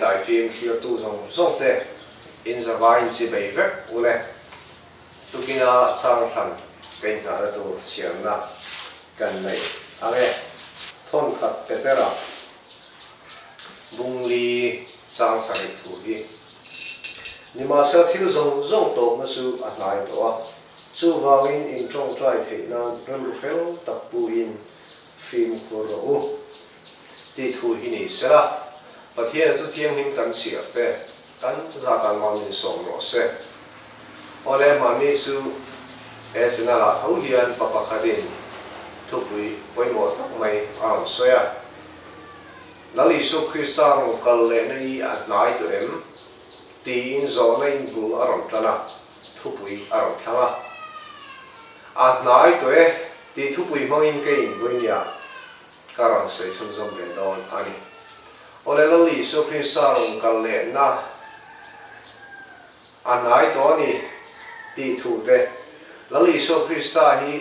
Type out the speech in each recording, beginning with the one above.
lai phim thia tu zong te in zawai in chi bei vek ule tukina sang than kein na tu chiam na kan nei ave thon khat te tera bungli sang sari thu hi ni ma sa thil zong to na su a nai to a chu wangin in tong trai thei na ram fel tak pu in phim ko ro ti thu hi ni sela pathian tu thiang him kan siak te kan za kan ngon in som ro se ole ma mi su e china la thau hian papa khadin thu pui poimo tak mai ang soya lali su krista ro kal le nei at nai to em ti in zo nei bu aron tana thu pui aron thanga at nai to e ti thu pui mangin ke in buinya karang se chun zom le don ani ole lali su krista ro kal le na anai to ni ti thu te lali su krista hi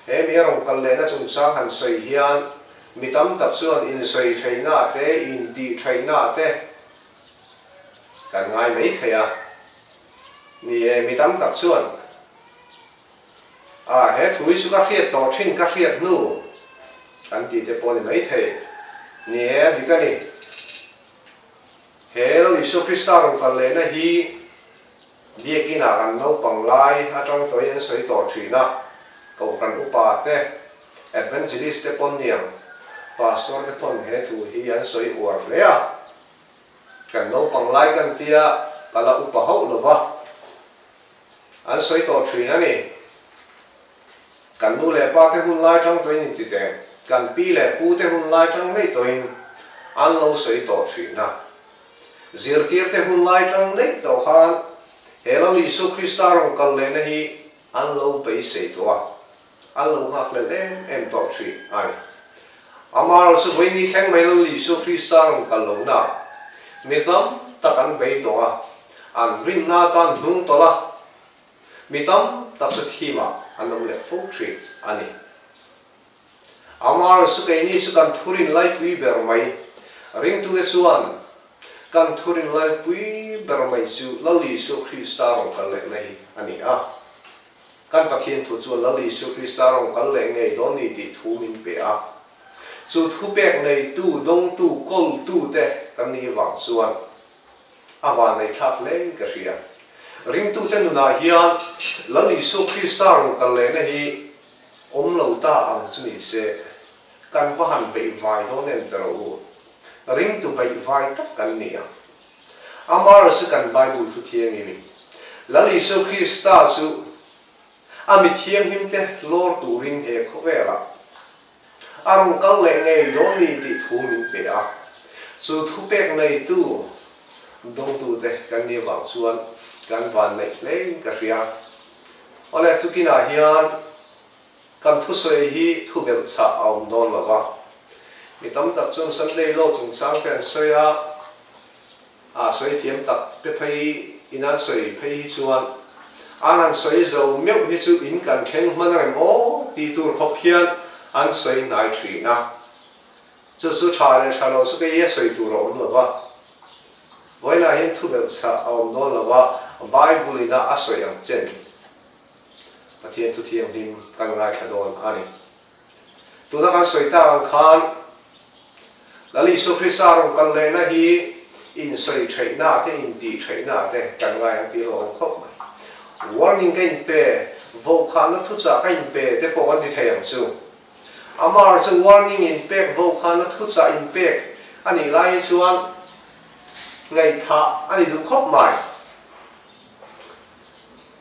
he mi ro kal le na chung sang han sei hian mi tam tak chuan in sei thaina te in ti thaina te kan ngai mai thaya ni mi tam tak chuan he thui su ka khiat to thin ka khiat nu kan ti te pon mai thei ni di ka ni he lali su krista ro kal le na hi biekina kan no panglai atong to yen sei to thina ko kan upa te evangelist te pon niam pastor te pon he thu hi an sei uar le a kan no panglai kan tia kala upa ho lova an sei to thina ni kan nu le pa te hun lai trong to ni ti te kan pi le pu te hun lai trong nei to in an lo sei to thina zir tir te hun lai trong nei to khan hela Isu Krista ro kal le na hi an lo bei sei to an lo hak le em to thri ai amar su voi ni theng mai lo Isu Krista ro kal lo na mi tam takan bei to an rin na tan nung to la mi tam tak su thima an lo le fo thri ani amar su ke ni su kan thurin lai pui ber mai ring tu le suan kan thurin lai pui ber mai chu lali Isu Krista ro kal le nei ani kan pathian thu chu lali Isu Krista ro kal le ngei don ni ti thu min pe chu thu pek nei tu dong tu kol tu te kan ni wang chuan awa nei thak le ka ria ring tu te nu na hian lali Isu Krista ro kal le na hi om lo ta ang chu ni se kan va han be vai don nem te ro ring tu bai vai tak kan ni amar su kan bible tu thiang ni lali Isu Krista su ami thiang him te lor tu ring he khowela arong kal le ngei don ni ti thu min pe chu thu pek nei tu dong tu te kan ni wa chuan kan van nei le ka ria ole tu kina hian kan thu soi hi thu bel cha aum don lawa mi tam tak chung sunday lo chung sang ten soya soi thiam tak te phei inan soi phei hi chuan anan soi zo meu hi chu in kan theng manai mo ti tur khop hian an soi nai thri na chu su tha le thalo su ke ye soi tu ro lo wa voila hin thu bel cha aum don lawa bible ina a soi ang chen pathian tu thiam dim kan ngai thadon ani tu na kan soi ta khan lali Isu Krista ro kal le na hi in soi thaina te in ti thaina te kan ngai ang ti lo khop mai warning kain pe vo khan na thu cha kain pe te po an ti thayang chu amar chu warning in pe vo khan na thu cha in pe ani lai chuan ngai tha ani du khop mai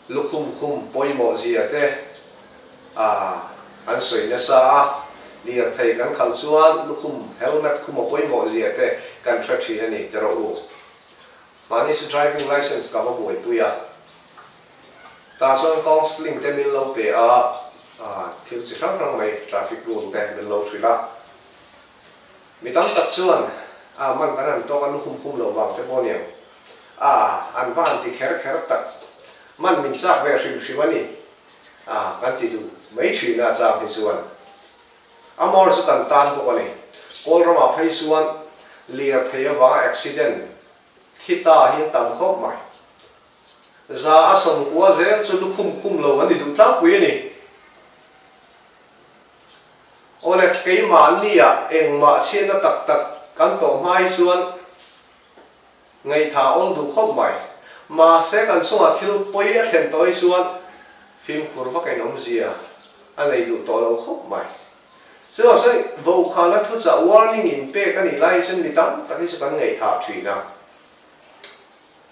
lukhum khum poimo zia te an soi na sa ni thei kan khal chuan lukhum helmet khum poimo zia te kan tra thi ani te ro mani su driving license ka mo boi puya ta chuan counseling te min lo pe thil chi rang mai traffic rule te min lo thrila mi tam tak chuan man kan an to kan lukhum khum lo wang te poniam an ban ti kher tak man min sak ve hrim ani kan ti du mai thri na cha hi chuan amor su kan tan bo ani kol rama phei suan liar thei awanga accident thita hin tam khop mai za asom kwa zel chu du khum lo ani du tla pui ni ole kei man ni ya eng ma chen na tak kan to mai chuan ngai tha ol du khop mai ma se kan sunga thil poi a thlen toi chuan phim khurwa kai nom zia anei du to lo khop mai so sai vo khana thu cha warning in pe kan ni lai chen mi tam taki se kan ngai tha thui na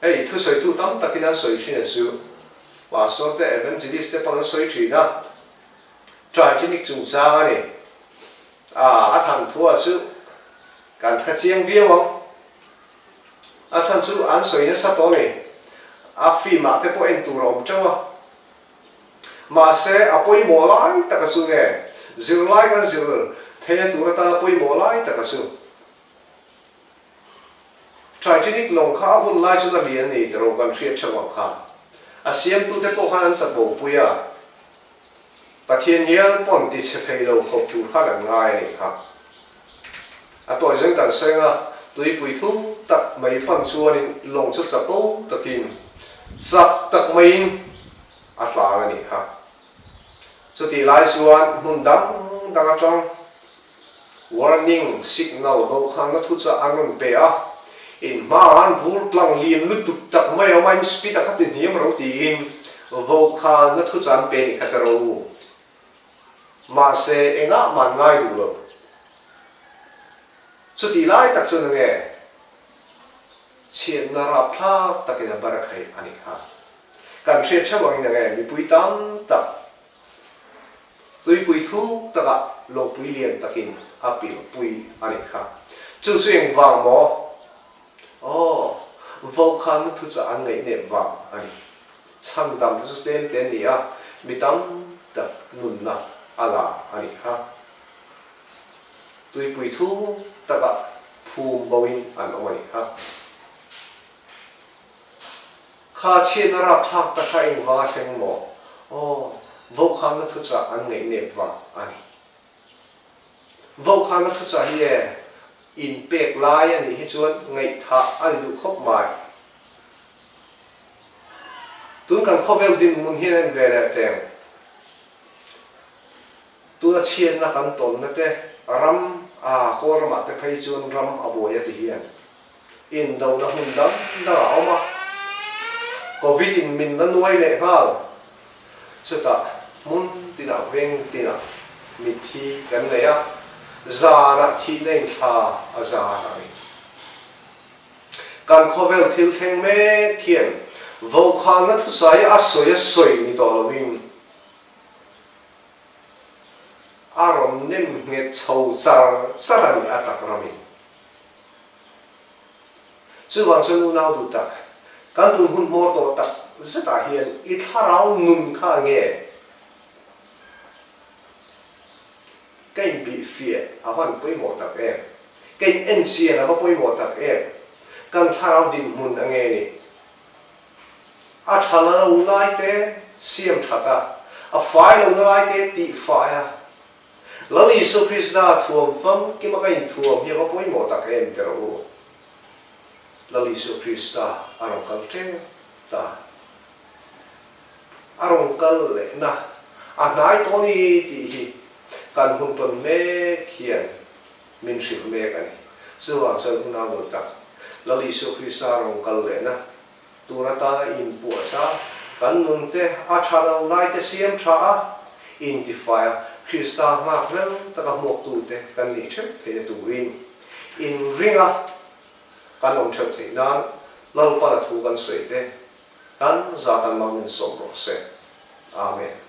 ei thu soi tu tam takina soi chin su wa so te evangelist te pan soi thui na try chinik chung cha ni a thang thua chu kan pha chiang viau wang a chan chu an soi na sa to ni a fi ma te po en tu rom chawa ma se apoi mo lai takasu nge zir lai kan zir the tu ra ta apoi mo lai takasu try chinik long kha hun lai chu na lian ni te ro kan thriat chawa kha a siam tu te po han cha bo puya pathian hian pon ti che phei lo khop tu kha lang ngai ni kha a toi zeng kan senga tui pui thu tak mai pang chuan in long chu cha po takin sak tak mai a tla ni kha so ti lai chuan mun dang atang warning signal vo khang na thu cha angon pe a in man vur tlang lin lu tuk tak mai mai speed a khatin hiam ro ti in vo khan na thu chan pe ni khataro ma se enga man ngai du lo so ti lai tak chu nge chen na ra phla takina barakhai ani ha kan thriat chawang nge mi pui tam tak tui pui thu taka lo pui lian takin apil pui ani kha chu chueng wang mo vo khan thu cha an ngai ne wang ani cham dam chu ten ni a mi tam tak nun na ala ani kha tui pui thu taka phum bawin an oi kha chen ra phak ta khai wa theng mo vo kham na thu cha an ngai ne wa ani vo kham na thu cha hi in pek lai ani hi chuan ngai tha an du khop mai tun kan khovel din mun hian an ve la teng tu na chen na kan ton na te ram khor ma te phei chuan ram aboya ti hian in do na hun dam da oma covid in min na nuai le hal chuta mun tina veng tina mithi kan le ya zana thi nei tha azana ni kan khovel thil theng me khian vo khan na thu sai a soi ni to lovin arom nem nge chou char sarani atak rami chu wang chu nu nau du tak kan tun hun mor to tak zeta hian I tharau nun kha nge kain bi fie awan poi mo tak em kain NCN ava poi mo tak em kan tharau din mun ange ni a thala lo lai te siam thata a fai lo lai te ti fire lali so krishna thuam fam ki ma kain thuam hi ava poi mo tak em te ro lali so krishna arong kal tre ta arong kal le na anai to ni ti hi kan hun ton me khian min ship me kan so wa so na lo ta lali so krishna arong kal le na turata in pu sa kan nun te a thalo lai te siam tha a in the fire krishna ma vel ta ka mok tu te kan ni che the tu rin in ringa kan om chot the nan lal pa thu kan soi te kan zatan ma min som ro se amen